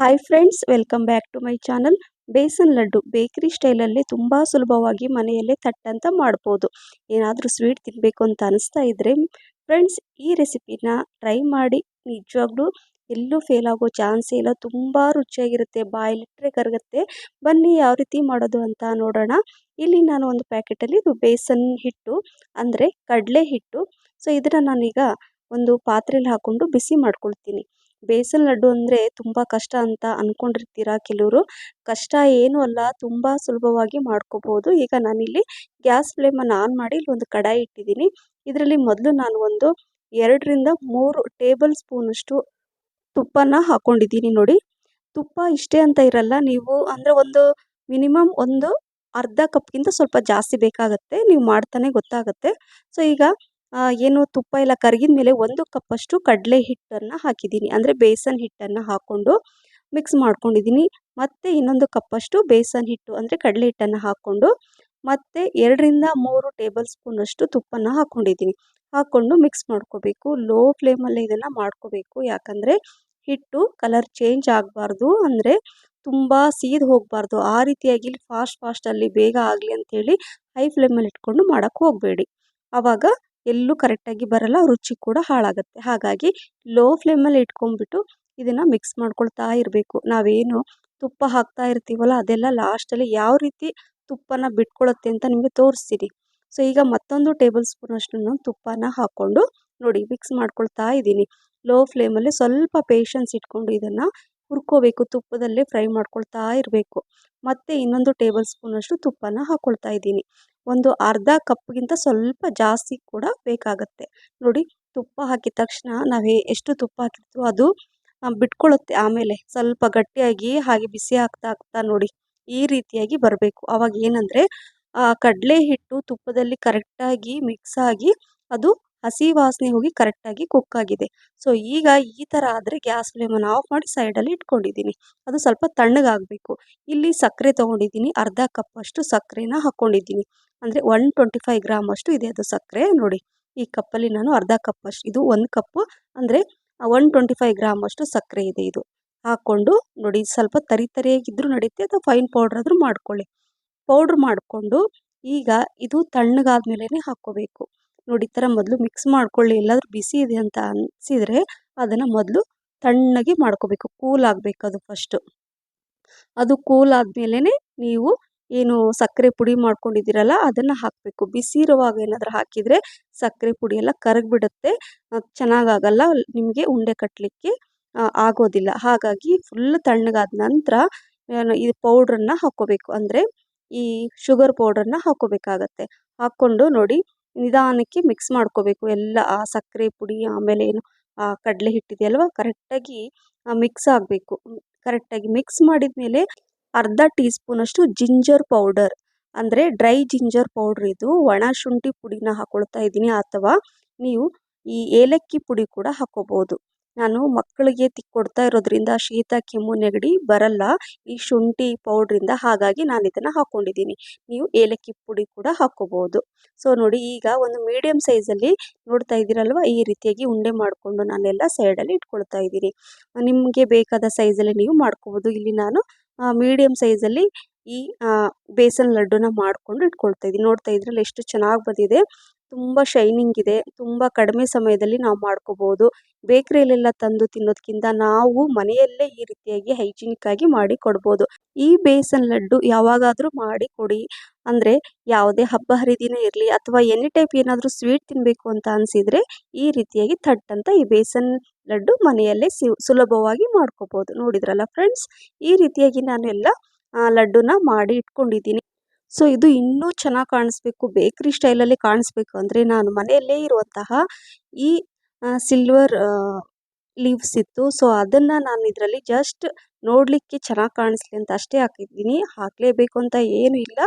Hi friends, welcome back to my channel. Besan laddu bakery ಸ್ಟೈಲಲ್ಲಿ ತುಂಬ ಸುಲಭವಾಗಿ ಮನೆಯಲ್ಲೇ ಥಟ್ಟಂತ ಮಾಡ್ಬೋದು. ಏನಾದರೂ ಸ್ವೀಟ್ ತಿನ್ನಬೇಕು ಅಂತ ಅನಿಸ್ತಾ ಇದ್ದರೆ ಫ್ರೆಂಡ್ಸ್, ಈ ರೆಸಿಪಿನ ಟ್ರೈ ಮಾಡಿ. ನಿಜವಾಗ್ಲೂ ಎಲ್ಲೂ ಫೇಲ್ ಆಗೋ ಚಾನ್ಸೇ ಇಲ್ಲ. ತುಂಬ ರುಚಿಯಾಗಿರುತ್ತೆ, ಬಾಯಲ್ಲಿಟ್ಟರೆ ಕರಗುತ್ತೆ. ಬನ್ನಿ ಯಾವ ರೀತಿ ಮಾಡೋದು ಅಂತ ನೋಡೋಣ. ಇಲ್ಲಿ ನಾನು ಒಂದು ಪ್ಯಾಕೆಟಲ್ಲಿ ಇದು ಬೇಸನ್ ಹಿಟ್ಟು ಅಂದರೆ ಕಡಲೆ ಹಿಟ್ಟು. ಸೊ ಇದನ್ನು ನಾನೀಗ ಒಂದು ಪಾತ್ರೆಯಲ್ಲಿ ಹಾಕ್ಕೊಂಡು ಬಿಸಿ ಮಾಡ್ಕೊಳ್ತೀನಿ. ಬೇಸನ್ ಲಡ್ಡು ಅಂದರೆ ತುಂಬ ಕಷ್ಟ ಅಂತ ಅಂದ್ಕೊಂಡಿರ್ತೀರ ಕೆಲವರು. ಕಷ್ಟ ಏನೂ ಅಲ್ಲ, ತುಂಬ ಸುಲಭವಾಗಿ ಮಾಡ್ಕೋಬೋದು. ಈಗ ನಾನಿಲ್ಲಿ ಗ್ಯಾಸ್ ಫ್ಲೇಮನ್ನು ಆನ್ ಮಾಡಿ ಇಲ್ಲಿ ಒಂದು ಕಡಾಯಿ ಇಟ್ಟಿದ್ದೀನಿ. ಇದರಲ್ಲಿ ಮೊದಲು ನಾನು ಒಂದು 2 ರಿಂದ 3 ಟೇಬಲ್ ಸ್ಪೂನಷ್ಟು ತುಪ್ಪನ ಹಾಕ್ಕೊಂಡಿದ್ದೀನಿ. ನೋಡಿ, ತುಪ್ಪ ಇಷ್ಟೇ ಅಂತ ಇರಲ್ಲ, ನೀವು ಅಂದರೆ ಒಂದು ಮಿನಿಮಮ್ ಒಂದು ಅರ್ಧ ಕಪ್ಗಿಂತ ಸ್ವಲ್ಪ ಜಾಸ್ತಿ ಬೇಕಾಗುತ್ತೆ. ನೀವು ಮಾಡ್ತಾನೆ ಗೊತ್ತಾಗುತ್ತೆ. ಸೊ ಈಗ ಏನು ತುಪ್ಪ ಎಲ್ಲ ಕರಗಿದ ಮೇಲೆ 1 ಕಪ್ಪಷ್ಟು ಕಡಲೆ ಹಿಟ್ಟನ್ನು ಹಾಕಿದ್ದೀನಿ. ಅಂದರೆ ಬೇಸನ್ ಹಿಟ್ಟನ್ನು ಹಾಕ್ಕೊಂಡು ಮಿಕ್ಸ್ ಮಾಡ್ಕೊಂಡಿದ್ದೀನಿ. ಮತ್ತು ಇನ್ನೊಂದು ಕಪ್ಪಷ್ಟು ಬೇಸನ್ ಹಿಟ್ಟು ಅಂದರೆ ಕಡಲೆ ಹಿಟ್ಟನ್ನು ಹಾಕ್ಕೊಂಡು ಮತ್ತು 2 ರಿಂದ 3 ಟೇಬಲ್ ಸ್ಪೂನಷ್ಟು ತುಪ್ಪನ ಹಾಕ್ಕೊಂಡಿದ್ದೀನಿ. ಹಾಕ್ಕೊಂಡು ಮಿಕ್ಸ್ ಮಾಡ್ಕೋಬೇಕು. ಲೋ ಫ್ಲೇಮಲ್ಲೇ ಇದನ್ನು ಮಾಡ್ಕೋಬೇಕು. ಯಾಕಂದರೆ ಹಿಟ್ಟು ಕಲರ್ ಚೇಂಜ್ ಆಗಬಾರ್ದು, ಅಂದರೆ ತುಂಬ ಸೀದು ಹೋಗಬಾರ್ದು. ಆ ರೀತಿಯಾಗಿ ಫಾಸ್ಟಲ್ಲಿ ಬೇಗ ಆಗಲಿ ಅಂಥೇಳಿ ಹೈ ಫ್ಲೇಮಲ್ಲಿ ಇಟ್ಕೊಂಡು ಮಾಡೋಕ್ಕೆ ಹೋಗಬೇಡಿ. ಆವಾಗ ಎಲ್ಲೂ ಕರೆಕ್ಟಾಗಿ ಬರಲ್ಲ, ರುಚಿ ಕೂಡ ಹಾಳಾಗುತ್ತೆ. ಹಾಗಾಗಿ ಲೋ ಫ್ಲೇಮಲ್ಲಿ ಇಟ್ಕೊಂಡ್ಬಿಟ್ಟು ಇದನ್ನು ಮಿಕ್ಸ್ ಮಾಡ್ಕೊಳ್ತಾ ಇರಬೇಕು. ನಾವೇನು ತುಪ್ಪ ಹಾಕ್ತಾ ಇರ್ತೀವಲ್ಲ, ಅದೆಲ್ಲ ಲಾಸ್ಟಲ್ಲಿ ಯಾವ ರೀತಿ ತುಪ್ಪನ ಬಿಟ್ಕೊಳ್ಳುತ್ತೆ ಅಂತ ನಿಮಗೆ ತೋರಿಸ್ತೀನಿ. ಸೊ ಈಗ ಮತ್ತೊಂದು ಟೇಬಲ್ ಸ್ಪೂನಷ್ಟು ತುಪ್ಪನ ಹಾಕ್ಕೊಂಡು ನೋಡಿ ಮಿಕ್ಸ್ ಮಾಡ್ಕೊಳ್ತಾ ಇದ್ದೀನಿ. ಲೋ ಫ್ಲೇಮಲ್ಲಿ ಸ್ವಲ್ಪ ಪೇಷನ್ಸ್ ಇಟ್ಕೊಂಡು ಇದನ್ನು ಹುರ್ಕೋಬೇಕು. ತುಪ್ಪದಲ್ಲೇ ಫ್ರೈ ಮಾಡ್ಕೊಳ್ತಾ ಇರಬೇಕು. ಮತ್ತು ಇನ್ನೊಂದು ಟೇಬಲ್ ಸ್ಪೂನಷ್ಟು ತುಪ್ಪನ ಹಾಕ್ಕೊಳ್ತಾ ಇದ್ದೀನಿ. ಒಂದು ಅರ್ಧ ಕಪ್ಗಿಂತ ಸ್ವಲ್ಪ ಜಾಸ್ತಿ ಕೂಡ ಬೇಕಾಗುತ್ತೆ. ನೋಡಿ, ತುಪ್ಪ ಹಾಕಿದ ತಕ್ಷಣ ನಾವು ಎಷ್ಟು ತುಪ್ಪ ಹಾಕಿರ್ತೀವೋ ಅದು ಬಿಟ್ಕೊಳ್ಳುತ್ತೆ. ಆಮೇಲೆ ಸ್ವಲ್ಪ ಗಟ್ಟಿಯಾಗಿ ಹಾಗೆ ಬಿಸಿ ಆಗ್ತಾ ನೋಡಿ ಈ ರೀತಿಯಾಗಿ ಬರಬೇಕು. ಆವಾಗ ಏನಂದರೆ ಕಡಲೆ ಹಿಟ್ಟು ತುಪ್ಪದಲ್ಲಿ ಕರೆಕ್ಟಾಗಿ ಮಿಕ್ಸ್ ಆಗಿ ಅದು ಹಸಿ ವಾಸನೆ ಹೋಗಿ ಕರೆಕ್ಟಾಗಿ ಕುಕ್ ಆಗಿದೆ. ಸೊ ಈಗ ಈ ಥರ ಆದರೆ ಗ್ಯಾಸ್ ಫ್ಲೇಮನ್ನು ಆಫ್ ಮಾಡಿ ಸೈಡಲ್ಲಿ ಇಟ್ಕೊಂಡಿದ್ದೀನಿ. ಅದು ಸ್ವಲ್ಪ ತಣ್ಣಗಾಗಬೇಕು. ಇಲ್ಲಿ ಸಕ್ಕರೆ ತೊಗೊಂಡಿದ್ದೀನಿ, ಅರ್ಧ ಕಪ್ಪಷ್ಟು ಸಕ್ಕರೆನ ಹಾಕ್ಕೊಂಡಿದ್ದೀನಿ. ಅಂದರೆ 125 ಗ್ರಾಮ್ ಅಷ್ಟು ಇದೆ ಅದು ಸಕ್ಕರೆ. ನೋಡಿ, ಈ ಕಪ್ಪಲ್ಲಿ ನಾನು ಅರ್ಧ ಕಪ್ಪಷ್ಟು, ಇದು 1 ಕಪ್ಪು ಅಂದರೆ 125 ಗ್ರಾಮ್ ಅಷ್ಟು ಸಕ್ಕರೆ ಇದೆ. ಇದು ಹಾಕ್ಕೊಂಡು ನೋಡಿ, ಸ್ವಲ್ಪ ತರಿಯಾಗಿದ್ದರೂ ನಡೆಯುತ್ತೆ ಅಥವಾ ಫೈನ್ ಪೌಡ್ರ್ ಆದರೂ ಮಾಡ್ಕೊಳ್ಳಿ. ಪೌಡ್ರ್ ಮಾಡಿಕೊಂಡು ಈಗ ಇದು ತಣ್ಣಗಾದ ಮೇಲೇ ಹಾಕ್ಕೋಬೇಕು. ನೋಡಿ, ಈ ಥರ ಮೊದಲು ಮಿಕ್ಸ್ ಮಾಡ್ಕೊಳ್ಳಿ. ಎಲ್ಲಾದರೂ ಬಿಸಿ ಇದೆ ಅಂತ ಅನಿಸಿದರೆ ಅದನ್ನು ಮೊದಲು ತಣ್ಣಗೆ ಮಾಡ್ಕೋಬೇಕು. ಕೂಲ್ ಆಗಬೇಕು ಅದು ಫಸ್ಟು. ಅದು ಕೂಲ್ ಆದಮೇಲೆ ನೀವು ಏನು ಸಕ್ಕರೆ ಪುಡಿ ಮಾಡ್ಕೊಂಡಿದ್ದೀರಲ್ಲ ಅದನ್ನು ಹಾಕಬೇಕು. ಬಿಸಿ ಇರುವಾಗ ಏನಾದರೂ ಹಾಕಿದರೆ ಸಕ್ಕರೆ ಪುಡಿ ಎಲ್ಲ ಕರಗಿಬಿಡುತ್ತೆ, ಚೆನ್ನಾಗಾಗಲ್ಲ, ನಿಮಗೆ ಉಂಡೆ ಕಟ್ಟಲಿಕ್ಕೆ ಆಗೋದಿಲ್ಲ. ಹಾಗಾಗಿ ಫುಲ್ ತಣ್ಣಗಾದ ನಂತರ ಈ ಪೌಡ್ರನ್ನು ಹಾಕ್ಕೋಬೇಕು. ಅಂದರೆ ಈ ಶುಗರ್ ಪೌಡ್ರನ್ನ ಹಾಕ್ಕೋಬೇಕಾಗತ್ತೆ. ಹಾಕ್ಕೊಂಡು ನೋಡಿ ನಿಧಾನಕ್ಕೆ ಮಿಕ್ಸ್ ಮಾಡ್ಕೋಬೇಕು. ಎಲ್ಲ ಆ ಸಕ್ಕರೆ ಪುಡಿ ಆಮೇಲೆ ಏನು ಆ ಕಡಲೆ ಹಿಟ್ಟಿದೆಯಲ್ವ ಕರೆಕ್ಟಾಗಿ ಮಿಕ್ಸ್ ಆಗಬೇಕು. ಕರೆಕ್ಟಾಗಿ ಮಿಕ್ಸ್ ಮಾಡಿದ ಮೇಲೆ ಅರ್ಧ ಟೀ ಸ್ಪೂನಷ್ಟು ಜಿಂಜರ್ ಪೌಡರ್ ಅಂದರೆ ಡ್ರೈ ಜಿಂಜರ್ ಪೌಡ್ರ್, ಇದು ಒಣ ಶುಂಠಿ ಪುಡಿನ ಹಾಕ್ಕೊಳ್ತಾ ಇದ್ದೀನಿ. ಅಥವಾ ನೀವು ಈ ಏಲಕ್ಕಿ ಪುಡಿ ಕೂಡ ಹಾಕ್ಕೋಬೋದು. ನಾನು ಮಕ್ಕಳಿಗೆ ಕೊಡ್ತಾ ಇರೋದ್ರಿಂದ ಶೀತ ಕೆಮ್ಮು ನೆಗಡಿ ಬರಲ್ಲ ಈ ಶುಂಠಿ ಪೌಡ್ರಿಂದ, ಹಾಗಾಗಿ ನಾನು ಇದನ್ನು ಹಾಕ್ಕೊಂಡಿದ್ದೀನಿ. ನೀವು ಏಲಕ್ಕಿ ಪುಡಿ ಕೂಡ ಹಾಕ್ಕೋಬೋದು. ಸೊ ನೋಡಿ, ಈಗ ಒಂದು ಮೀಡಿಯಮ್ ಸೈಜಲ್ಲಿ ನೋಡ್ತಾ ಇದ್ದೀರಲ್ವ, ಈ ರೀತಿಯಾಗಿ ಉಂಡೆ ಮಾಡಿಕೊಂಡು ನಾನೆಲ್ಲ ಸೈಡಲ್ಲಿ ಇಟ್ಕೊಳ್ತಾ ಇದ್ದೀನಿ. ನಿಮಗೆ ಬೇಕಾದ ಸೈಜಲ್ಲಿ ನೀವು ಮಾಡ್ಕೋಬೋದು. ಇಲ್ಲಿ ನಾನು ಮೀಡಿಯಮ್ ಸೈಜಲ್ಲಿ ಈ ಬೇಸನ್ ಲಡ್ಡುನ ಮಾಡಿಕೊಂಡು ಇಟ್ಕೊಳ್ತಾ ಇದ್ದೀನಿ. ನೋಡ್ತಾ ಇದ್ರಲ್ಲಿ ಎಷ್ಟು ಚೆನ್ನಾಗಿ ಬಂದಿದೆ, ತುಂಬ ಶೈನಿಂಗ್ ಇದೆ. ತುಂಬ ಕಡಿಮೆ ಸಮಯದಲ್ಲಿ ನಾವು ಮಾಡ್ಕೋಬೋದು. ಬೇಕ್ರಿಯಲ್ಲೆಲ್ಲ ತಂದು ತಿನ್ನೋದಕ್ಕಿಂತ ನಾವು ಮನೆಯಲ್ಲೇ ಈ ರೀತಿಯಾಗಿ ಹೈಜಿನಿಕ್ಕಾಗಿ ಮಾಡಿ ಕೊಡ್ಬೋದು. ಈ ಬೇಸನ್ ಲಡ್ಡು ಯಾವಾಗಾದರೂ ಮಾಡಿ ಕೊಡಿ. ಅಂದರೆ ಯಾವುದೇ ಹಬ್ಬ ಹರಿದಿನ ಇರಲಿ ಅಥವಾ ಎನಿ ಟೈಪ್ ಏನಾದರೂ ಸ್ವೀಟ್ ತಿನ್ನಬೇಕು ಅಂತ ಅನಿಸಿದರೆ ಈ ರೀತಿಯಾಗಿ ಥಟ್ಟಂತ ಈ ಬೇಸನ್ ಲಡ್ಡು ಮನೆಯಲ್ಲೇ ಸುಲಭವಾಗಿ ಮಾಡ್ಕೋಬೋದು. ನೋಡಿದ್ರಲ್ಲ ಫ್ರೆಂಡ್ಸ್, ಈ ರೀತಿಯಾಗಿ ನಾನೆಲ್ಲ ಲಡ್ಡುನ ಮಾಡಿ ಇಟ್ಕೊಂಡಿದ್ದೀನಿ. ಸೊ ಇದು ಇನ್ನೂ ಚೆನ್ನಾಗಿ ಕಾಣಿಸ್ಬೇಕು, ಬೇಕ್ರಿ ಸ್ಟೈಲಲ್ಲಿ ಕಾಣಿಸ್ಬೇಕು ಅಂದರೆ ನಾನು ಮನೆಯಲ್ಲೇ ಇರುವಂತಹ ಈ ಸಿಲ್ವರ್ ಲೀವ್ಸ್ ಇತ್ತು. ಸೊ ಅದನ್ನು ನಾನು ಇದರಲ್ಲಿ ಜಸ್ಟ್ ನೋಡಲಿಕ್ಕೆ ಚೆನ್ನಾಗಿ ಕಾಣಿಸ್ಲಿ ಅಂತ ಅಷ್ಟೇ ಹಾಕಿದ್ದೀನಿ. ಹಾಕಲೇಬೇಕು ಅಂತ ಏನೂ ಇಲ್ಲ,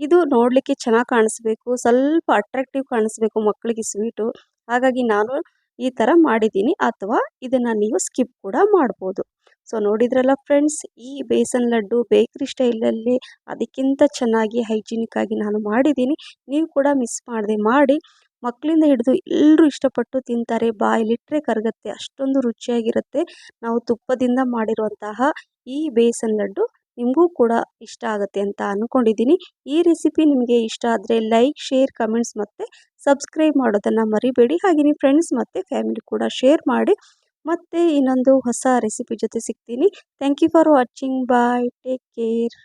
ಇದು ನೋಡಲಿಕ್ಕೆ ಚೆನ್ನಾಗಿ ಕಾಣಿಸ್ಬೇಕು, ಸ್ವಲ್ಪ ಅಟ್ರಾಕ್ಟಿವ್ ಕಾಣಿಸ್ಬೇಕು ಮಕ್ಕಳಿಗೆ ಸ್ವೀಟು. ಹಾಗಾಗಿ ನಾನು ಈ ಥರ ಮಾಡಿದ್ದೀನಿ. ಅಥವಾ ಇದನ್ನು ನೀವು ಸ್ಕಿಪ್ ಕೂಡ ಮಾಡ್ಬೋದು. ಸೊ ನೋಡಿದ್ರಲ್ಲ ಫ್ರೆಂಡ್ಸ್, ಈ ಬೇಸನ್ ಲಡ್ಡು ಬೇಕ್ರಿ ಸ್ಟೈಲಲ್ಲಿ ಅದಕ್ಕಿಂತ ಚೆನ್ನಾಗಿ ಹೈಜಿನಿಕ್ಕಾಗಿ ನಾನು ಮಾಡಿದ್ದೀನಿ. ನೀವು ಕೂಡ ಮಿಸ್ ಮಾಡದೆ ಮಾಡಿ. ಮಕ್ಕಳಿಂದ ಹಿಡಿದು ಎಲ್ಲರೂ ಇಷ್ಟಪಟ್ಟು ತಿಂತಾರೆ, ಬಾಯಲ್ಲಿಟ್ಟರೆ ಕರಗುತ್ತೆ, ಅಷ್ಟೊಂದು ರುಚಿಯಾಗಿರುತ್ತೆ. ನಾವು ತುಪ್ಪದಿಂದ ಮಾಡಿರುವಂತಹ ಈ ಬೇಸನ್ ಲಡ್ಡು ನಿಮಗೂ ಕೂಡ ಇಷ್ಟ ಆಗುತ್ತೆ ಅಂತ ಅಂದ್ಕೊಂಡಿದ್ದೀನಿ. ಈ ರೆಸಿಪಿ ನಿಮಗೆ ಇಷ್ಟ ಆದರೆ ಲೈಕ್, ಶೇರ್, ಕಮೆಂಟ್ಸ್ ಮತ್ತು ಸಬ್ಸ್ಕ್ರೈಬ್ ಮಾಡೋದನ್ನು ಮರಿಬೇಡಿ. ಹಾಗೆ ನಿಮ್ಮ ಫ್ರೆಂಡ್ಸ್ ಮತ್ತು ಫ್ಯಾಮಿಲಿ ಕೂಡ ಶೇರ್ ಮಾಡಿ. ಮತ್ತೆ ಇನ್ನೊಂದು ಹೊಸ ರೆಸಿಪಿ ಜೊತೆ ಸಿಗ್ತೀನಿ. Thank you for watching. Bye. Take care.